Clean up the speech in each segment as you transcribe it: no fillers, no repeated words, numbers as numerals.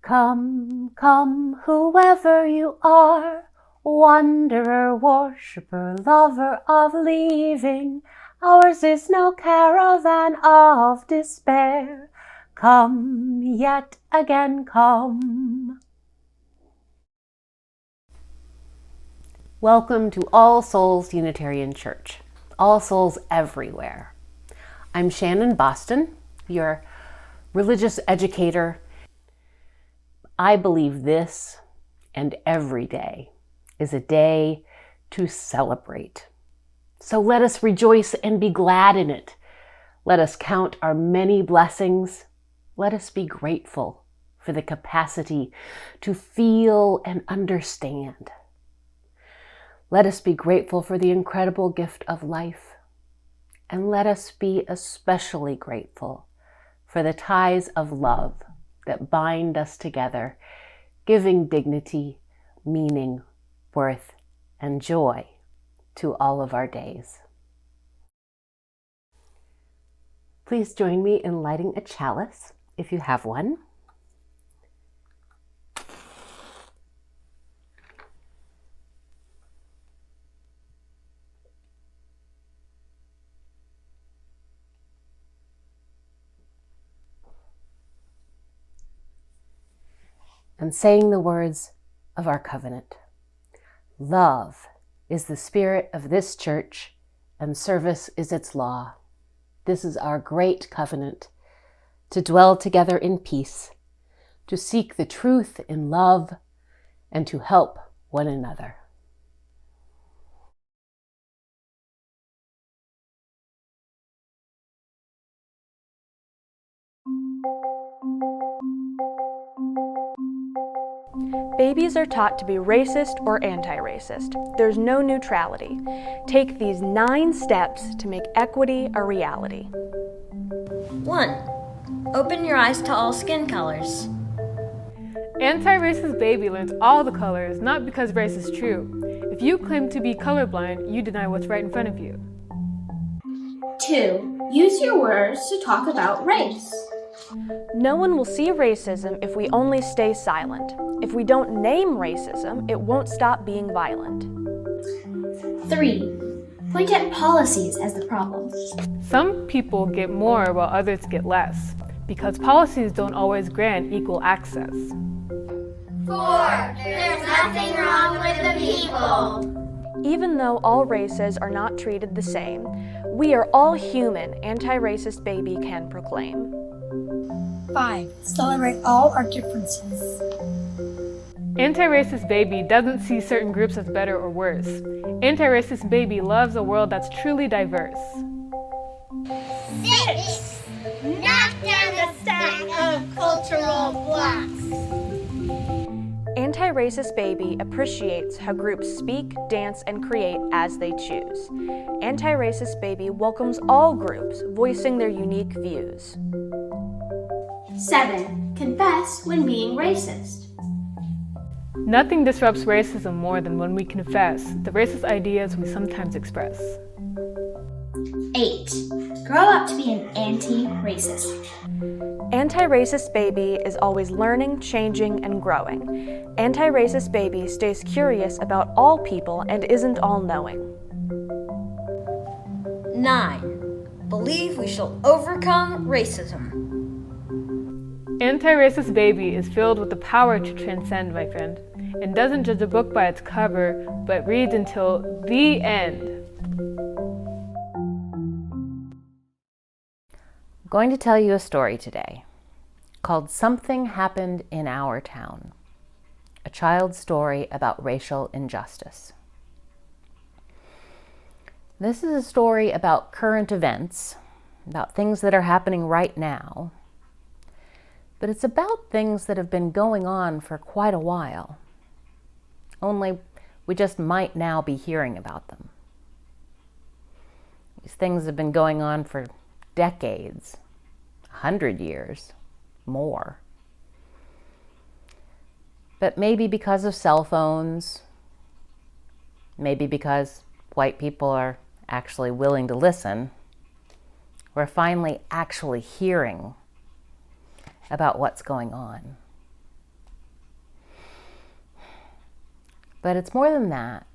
Come, come, whoever you are, wanderer, worshipper, lover of leaving, ours is no caravan of despair. Come, yet again come. Welcome to All Souls Unitarian Church, All Souls everywhere. I'm Shannon Boston, your religious educator. I believe this and every day is a day to celebrate. So let us rejoice and be glad in it. Let us count our many blessings. Let us be grateful for the capacity to feel and understand. Let us be grateful for the incredible gift of life. And let us be especially grateful for the ties of love that bind us together, giving dignity, meaning, worth, and joy to all of our days. Please join me in lighting a chalice, if you have one. And saying the words of our covenant. Love is the spirit of this church, and service is its law. This is our great covenant, to dwell together in peace, to seek the truth in love, and to help one another. Babies are taught to be racist or anti-racist. There's no neutrality. Take these 9 steps to make equity a reality. 1. Open your eyes to all skin colors. Anti-racist baby learns all the colors, not because race is true. If you claim to be colorblind, you deny what's right in front of you. 2. Use your words to talk about race. No one will see racism if we only stay silent. If we don't name racism, it won't stop being violent. 3. Point at policies as the problem. Some people get more while others get less, because policies don't always grant equal access. 4. There's nothing wrong with the people. Even though all races are not treated the same, we are all human, anti-racist baby can proclaim. 5. Celebrate all our differences. Anti-racist baby doesn't see certain groups as better or worse. Anti-racist baby loves a world that's truly diverse. 6. Knock down the stack of cultural blocks. Anti-racist baby appreciates how groups speak, dance, and create as they choose. Anti-racist baby welcomes all groups, voicing their unique views. 7. Confess when being racist. Nothing disrupts racism more than when we confess the racist ideas we sometimes express. 8. Grow up to be an anti-racist. Anti-racist baby is always learning, changing, and growing. Anti-racist baby stays curious about all people and isn't all-knowing. 9. Believe we shall overcome racism. Anti-racist baby is filled with the power to transcend, my friend, and doesn't judge a book by its cover, but reads until the end. I'm going to tell you a story today called Something Happened in Our Town, a child's story about racial injustice. This is a story about current events, about things that are happening right now, but it's about things that have been going on for quite a while. Only we just might now be hearing about them. These things have been going on for decades, 100 years, more. But maybe because of cell phones, maybe because white people are actually willing to listen, we're finally actually hearing about what's going on. But it's more than that.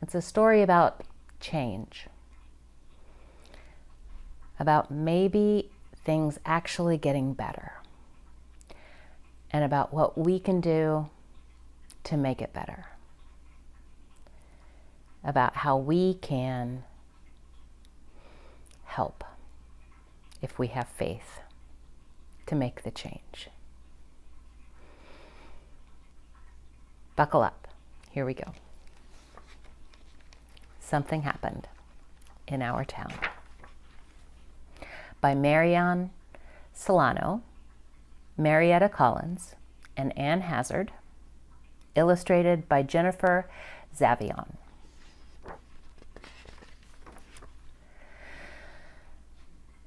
It's a story about change. About maybe things actually getting better. And about what we can do to make it better. About how we can help if we have faith to make the change. Buckle up. Here we go. Something Happened in Our Town by Marianne Celano, Marietta Collins, and Ann Hazard, illustrated by Jennifer Zavion.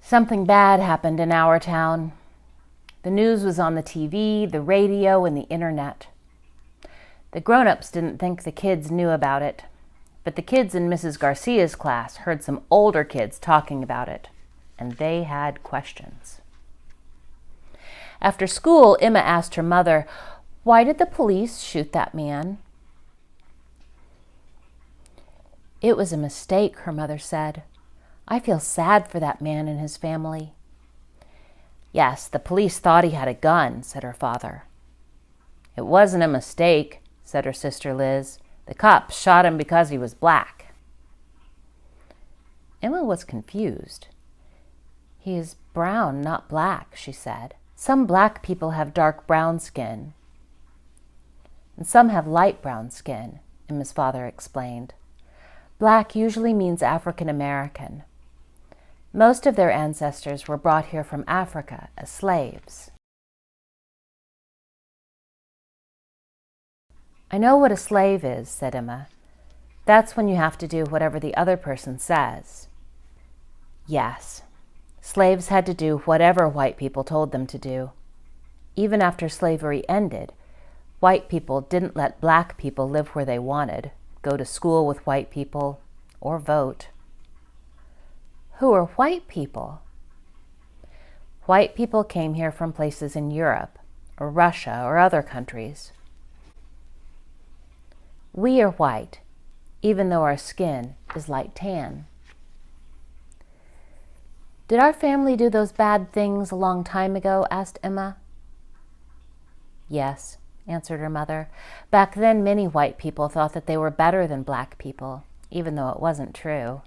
Something bad happened in our town. The news was on the TV, the radio, and the internet. The grown-ups didn't think the kids knew about it, but the kids in Mrs. Garcia's class heard some older kids talking about it, and they had questions. After school, Emma asked her mother, "Why did the police shoot that man?" "It was a mistake," her mother said. "I feel sad for that man and his family." "Yes, the police thought he had a gun," said her father. "It wasn't a mistake," said her sister Liz. "The cops shot him because he was black." Emma was confused. "He is brown, not black," she said. "Some black people have dark brown skin, and some have light brown skin," Emma's father explained. "Black usually means African American. Most of their ancestors were brought here from Africa as slaves." "I know what a slave is," said Emma. "That's when you have to do whatever the other person says." Yes, slaves had to do whatever white people told them to do. Even after slavery ended, white people didn't let black people live where they wanted, go to school with white people, or vote. Who are white people? White people came here from places in Europe, or Russia, or other countries. We are white, even though our skin is light tan. "Did our family do those bad things a long time ago?" asked Emma. "Yes," answered her mother. "Back then, many white people thought that they were better than black people, even though it wasn't true."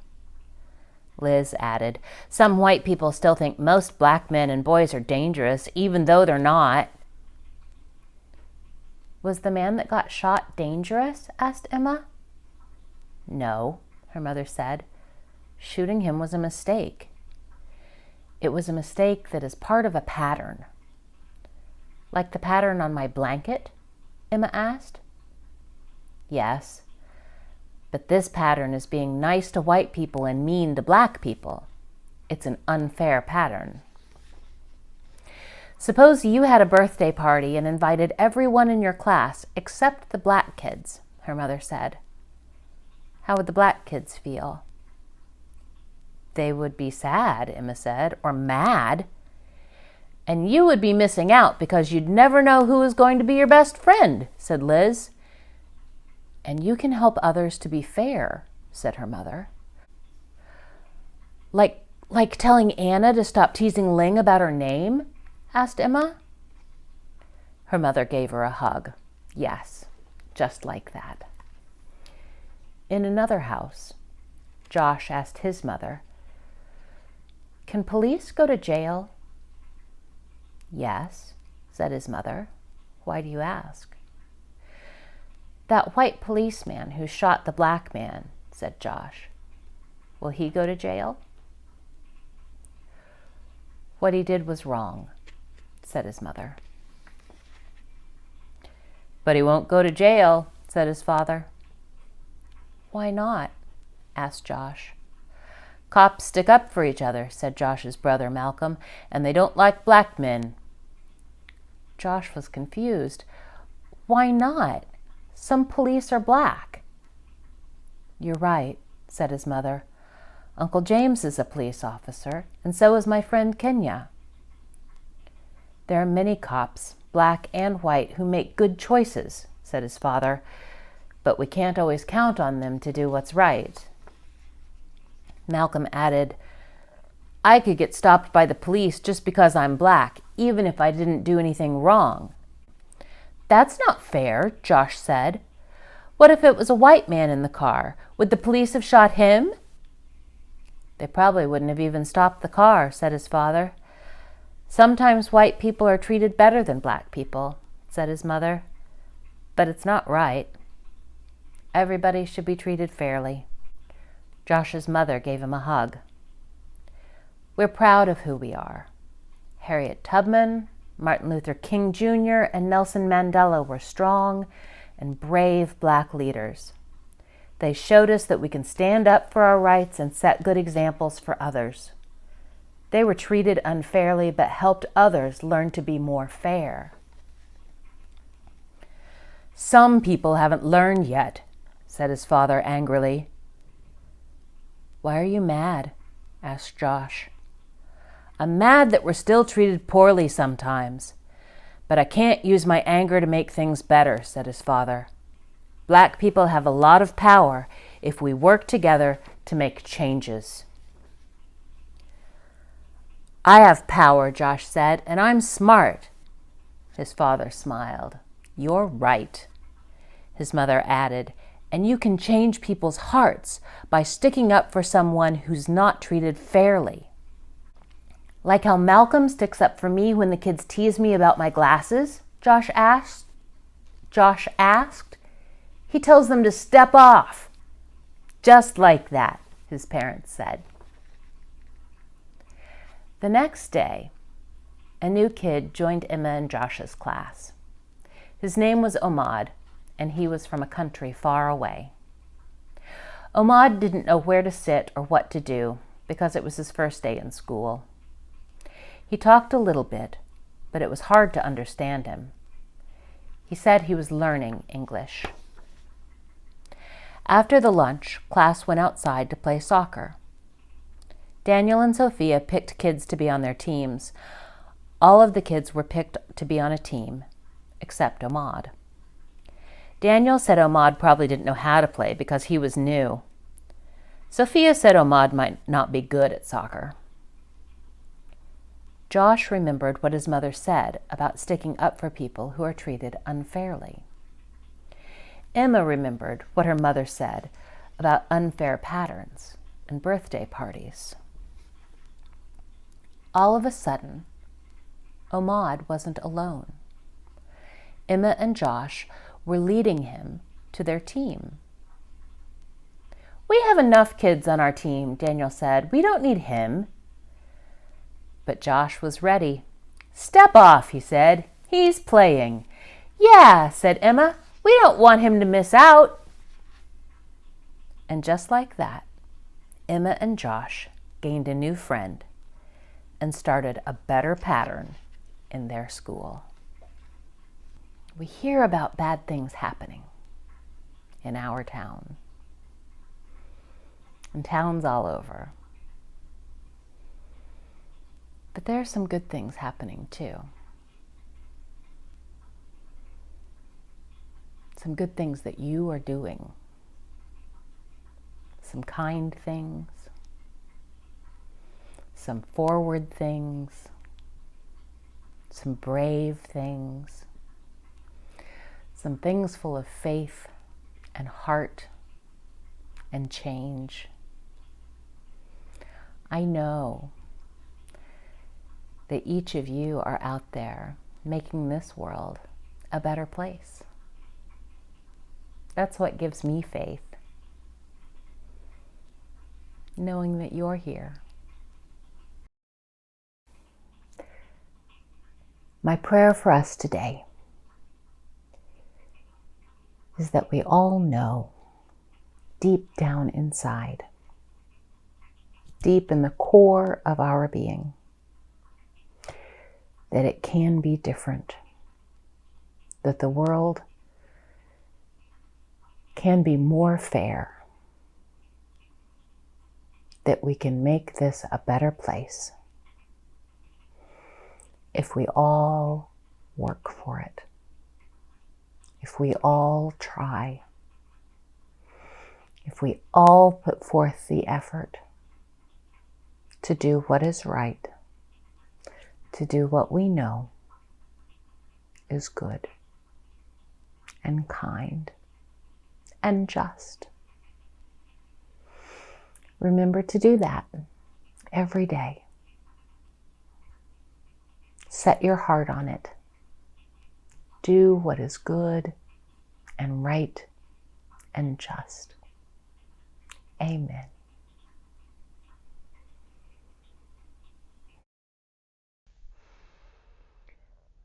Liz added, "Some white people still think most black men and boys are dangerous, even though they're not." "Was the man that got shot dangerous?" asked Emma. "No," her mother said. "Shooting him was a mistake. It was a mistake that is part of a pattern." "Like the pattern on my blanket?" Emma asked. "Yes, but this pattern is being nice to white people and mean to black people. It's an unfair pattern." "Suppose you had a birthday party and invited everyone in your class except the black kids," her mother said. "How would the black kids feel?" "They would be sad," Emma said, "or mad. And you would be missing out because you'd never know who was going to be your best friend," said Liz. "And you can help others to be fair," said her mother. Like telling Anna to stop teasing Ling about her name?" asked Emma. Her mother gave her a hug. Yes, just like that. In another house, Josh asked his mother, "Can police go to jail?" "Yes," said his mother. "Why do you ask?" "That white policeman who shot the black man," said Josh. "Will he go to jail?" "What he did was wrong," said his mother. "But he won't go to jail," said his father. "Why not?" asked Josh. "Cops stick up for each other," said Josh's brother Malcolm, "and they don't like black men." Josh was confused. "Why not? Some police are black." "You're right," said his mother. "Uncle James is a police officer, and so is my friend Kenya. There are many cops, black and white, who make good choices," said his father, "but we can't always count on them to do what's right." Malcolm added, "I could get stopped by the police just because I'm black, even if I didn't do anything wrong." "That's not fair," Josh said. "What if it was a white man in the car? Would the police have shot him?" "They probably wouldn't have even stopped the car," said his father. "Sometimes white people are treated better than black people," said his mother. "But it's not right. Everybody should be treated fairly." Josh's mother gave him a hug. "We're proud of who we are. Harriet Tubman, Martin Luther King Jr., and Nelson Mandela were strong and brave black leaders. They showed us that we can stand up for our rights and set good examples for others. They were treated unfairly but helped others learn to be more fair." "Some people haven't learned yet," said his father angrily. "Why are you mad?" asked Josh. "I'm mad that we're still treated poorly sometimes. But I can't use my anger to make things better," said his father. "Black people have a lot of power if we work together to make changes." "I have power," Josh said, "and I'm smart." His father smiled. "You're right," his mother added, "and you can change people's hearts by sticking up for someone who's not treated fairly." "Like how Malcolm sticks up for me when the kids tease me about my glasses?" Josh asked. "He tells them to step off." "Just like that," his parents said. The next day, a new kid joined Emma and Josh's class. His name was Ahmad, and he was from a country far away. Ahmad didn't know where to sit or what to do because it was his first day in school. He talked a little bit, but it was hard to understand him. He said he was learning English. After the lunch, class went outside to play soccer. Daniel and Sophia picked kids to be on their teams. All of the kids were picked to be on a team, except Ahmad. Daniel said Ahmad probably didn't know how to play because he was new. Sophia said Ahmad might not be good at soccer. Josh remembered what his mother said about sticking up for people who are treated unfairly. Emma remembered what her mother said about unfair patterns and birthday parties. All of a sudden, Ahmad wasn't alone. Emma and Josh were leading him to their team. "We have enough kids on our team," Daniel said. "We don't need him." But Josh was ready. "Step off," he said. "He's playing." "Yeah," said Emma. "We don't want him to miss out." And just like that, Emma and Josh gained a new friend and started a better pattern in their school. We hear about bad things happening in our town, and towns all over. But there are some good things happening too. Some good things that you are doing. Some kind things. Some forward things. Some brave things. Some things full of faith and heart and change. I know that each of you are out there making this world a better place. That's what gives me faith, knowing that you're here. My prayer for us today is that we all know deep down inside, deep in the core of our being, that it can be different, that the world can be more fair, that we can make this a better place if we all work for it. if we all try, if we all put forth the effort to do what is right, to do what we know is good and kind and just. Remember to do that every day. Set your heart on it. Do what is good and right and just. Amen.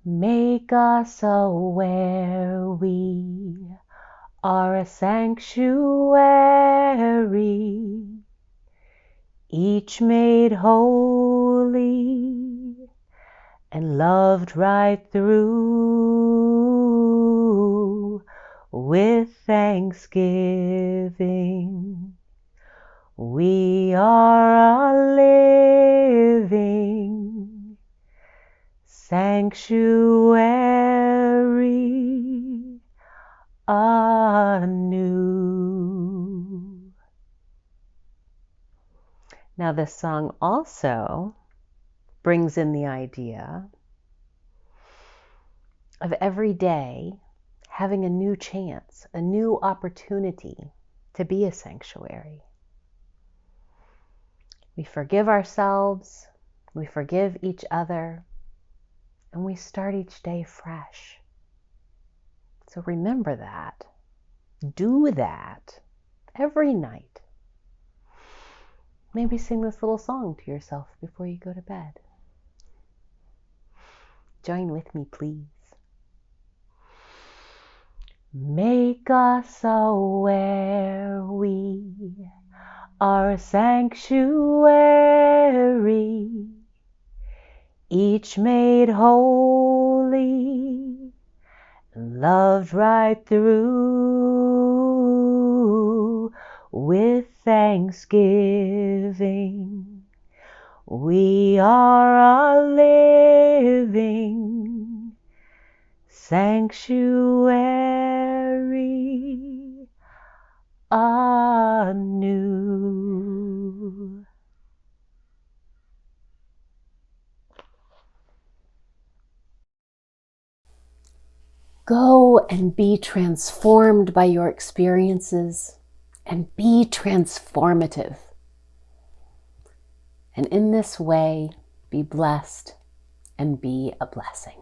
Make us aware we are a sanctuary, each made holy and loved right through with thanksgiving. We are a living sanctuary anew. Now this song also brings in the idea of every day having a new chance, a new opportunity to be a sanctuary. We forgive ourselves, we forgive each other, and we start each day fresh. So remember that. Do that every night. Maybe sing this little song to yourself before you go to bed. Join with me, please. Make us aware we are a sanctuary, each made holy, loved right through with thanksgiving. We are a living sanctuary anew. Go and be transformed by your experiences and be transformative. And in this way, be blessed and be a blessing.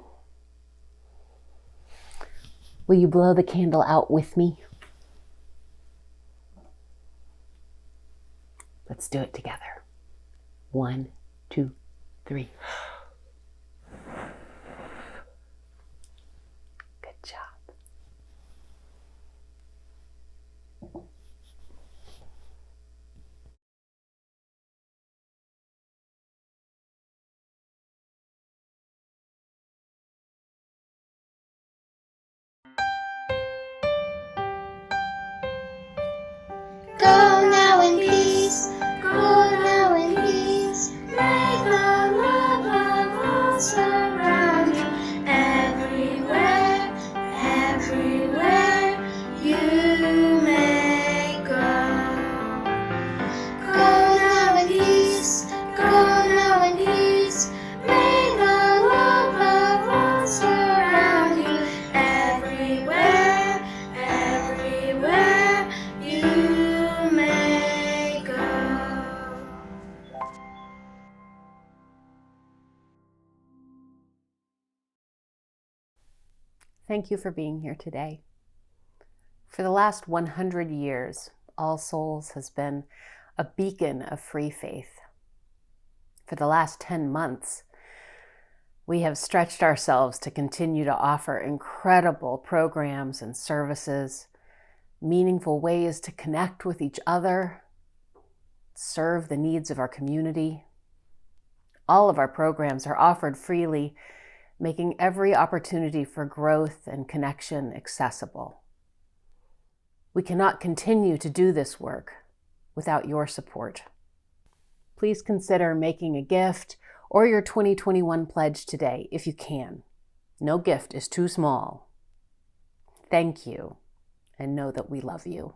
Will you blow the candle out with me? Let's do it together. 1, 2, 3. Good job. Go now in peace, go now in peace. May the love of all surround you everywhere, everywhere you may go. Go now in peace, go now in peace. May the love of all surround you everywhere, everywhere you may go. Thank you for being here today. For the last 100 years, All Souls has been a beacon of free faith. For the last 10 months, we have stretched ourselves to continue to offer incredible programs and services, meaningful ways to connect with each other, serve the needs of our community. All of our programs are offered freely, making every opportunity for growth and connection accessible. We cannot continue to do this work without your support. Please consider making a gift or your 2021 pledge today if you can. No gift is too small. thank you and know that we love you.